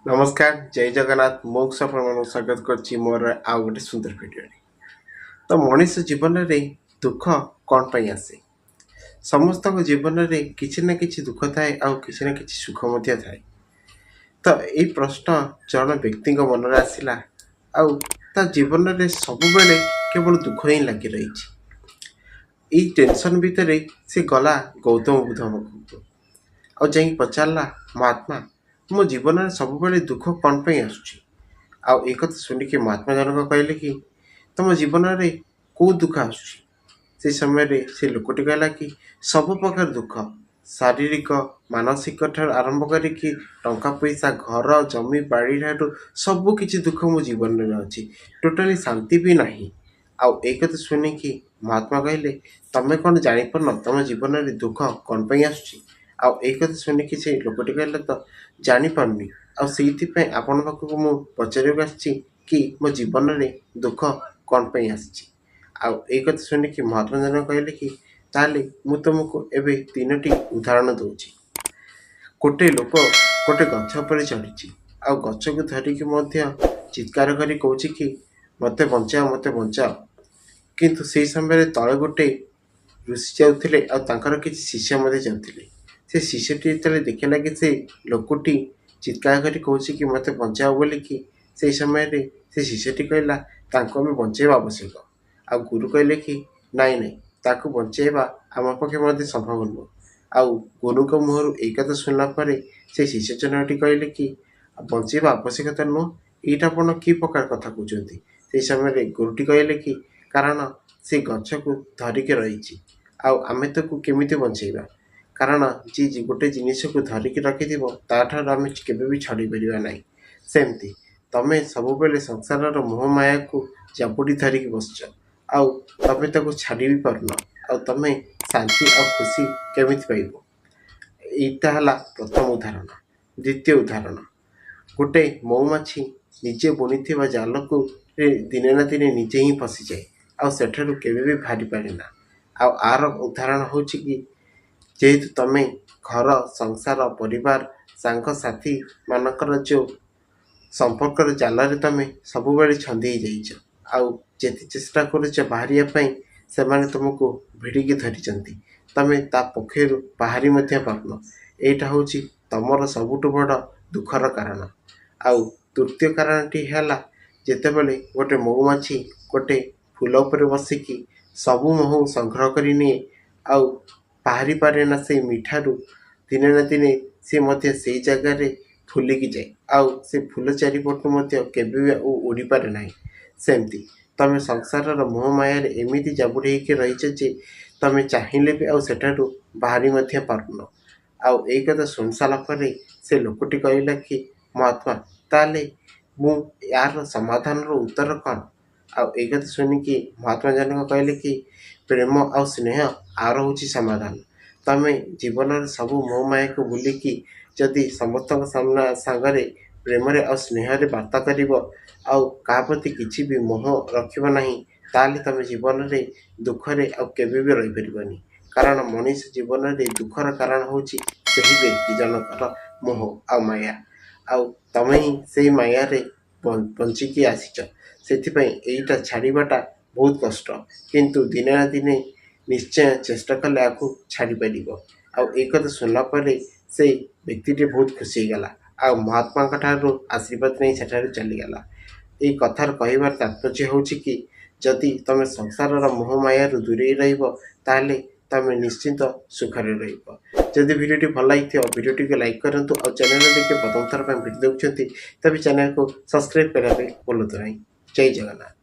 नमस्कार जय जगन्नाथ मो सफल स्वागत करछि मोर आउ गोटे सुंदर भिडियो तो मनीष जीवन में दुख कौन पाई आसे समस्त जीवन में किसी ना किसी दुख थाए आउ किसी ना किसी सुख मध्य थाए तो यही प्रश्न जन व्यक्ति मन में आसला आउ ता जीवन में सब बेले केवल दुख ही लगी रही यही टेंशन भितर से गला गौतम बुद्ध पाखु आ जाई पचारा महात्मा मो जीवन में सब बेले दुख कौन पाई आसुची आउ एक शुणिकी महात्मा जनक कहले कि तुम जीवन में कौ दुख आसुची से समय रे से लोकटी कहला कि सब प्रकार दुख शारीरिक मानसिक ठार आरंभ करिकी टंका पैसा घर जमी बाड़ी ठार सब किछि दुख मो जीवन में अच्छी टोटाली शांति भी नहीं आउ एक शुणिकी महात्मा कहले तमें कौन जापर तुम जीवन में दुख कौन पाई आसुची आउ एक शुणिकी से लोकटी कहले तो जापारुनी आईपाई आपण पाखक मु पचार कि मो जीवन में दुख कौन पाई आसी आउ एक शुणिकी महात्मा जन कहले कि ताले मु तुमको एवं तीनो उदाहरण दूची गोटे लोक गोटे गछ पर चढ़ी आ गछ को धरिकी चित्कार करी कहूँ कि मत बचाओ किंतु से समय तले गोटे ऋषि जाऊे आर किसी शिष्य जाते से शिष्यटी जो देखला कि से लोकटी चित्कार करी कहूँ कि मत बचाओ बोली कि से समय से शिष्यटी कहला भी बचाइबा आवश्यक आ गुरु कहले कि नाई नाई ताकू बचाइबा आम पक्षे संभव नुह आउ गुरु मुहर एक कथा शुणला से शिष्य जनटी कहले कि बचाइबा आवश्यकता नुह यहाँ आप कि प्रकार कथा कहते से समय गुरुटी कहले कि कारण से गछ को धरिकी रही आमे ताकू केमिति बचाइबा कारण जी गोटे जिनिस को धरिकी रखि ताठार आम के छड़ी पार ना सेमती तमें सब बेले संसार मोह माया को जापुड़ी धरिकी बसच आउ तमें ताको छाड़ी भी पारुन आ तमें शांति आ खुशी केमिति पाइब एटा हला प्रथम उदाहरण द्वितीय उदाहरण गोटे मऊमाछी निजे बुनी जाल को दिने ना दिने निजे ही फसी जाए आठू के भी बाहरी पारे ना आर उदाहरण हूँ कि जेहेतु तमें घर संसार परिवार सांग साथी मानकर जो संपर्क जाल तमें सब बेले छंदी जाइछ आउ जेति चेष्टा करुच बाहरिया से तुमको भिड़िकी धरी तमें ता पक्षर बाहरी पारुन यहाँ हूँ तुमर सबुठ बड़ दुखर कारण आउ तृतीय कारणटी है जितेबले गोटे मऊमाछी गोटे फूल पर बसिकी सबू महू संग्रह कर निए आउ बाहरी पारे ना से मिठारू दिने ना दिने से जगार फुलिकी जाए आउ से फूल चारिपटू के उड़ी पारे ना सेमती तमें संसार मोह मायार एमती जाबुड़ी रहीच जे तमें चाहिए भी आठारू बाहरी पारुन आउ एक कथा शुणी सारापर से लोकटी कहला कि महात्मा ताले मु यार समाधान उत्तर कौन आउ एक कथा शुणिकी महात्मा जनक कहले कि प्रेम आ स्नेह आर हूँ समाधान तमें जीवन सब मोह माया को भूलिकी जदि समस्त सामना सांगरे प्रेम आ स्नेह वार्ता कर प्रति किसी भी मोह रखिब नहीं ताले तमें जीवन में दुखरे आबे भी रही पारबनी कारण मनीष जीवन में दुखर कारण हूँ व्यक्ति जनकर मोह आ माया आउ तमें ही से माया बंचिकी आसीच से यहीटा छाड़ाटा बहुत कष्ट किंतु दिने ना दिने निश्चय चेष्टा कले आपको छाड़ी पार एक कथा शुणला से व्यक्ति बहुत खुशी गला आ महात्मा आशीर्वाद नहीं सेठार चलीगला ये कथार कहबार तात्पर्य हूँ कि जदि तुम संसार मोह माया दूरे रही तमें निश्चिंत सुखरे रदि भिडियो भल लगी भिडियो को लाइक करूँ और चैनल देखिए प्रथम थर भिडियो देखते तभी चैनल को सब्सक्राइब करने भूलु नहीं। जय जगन्नाथ।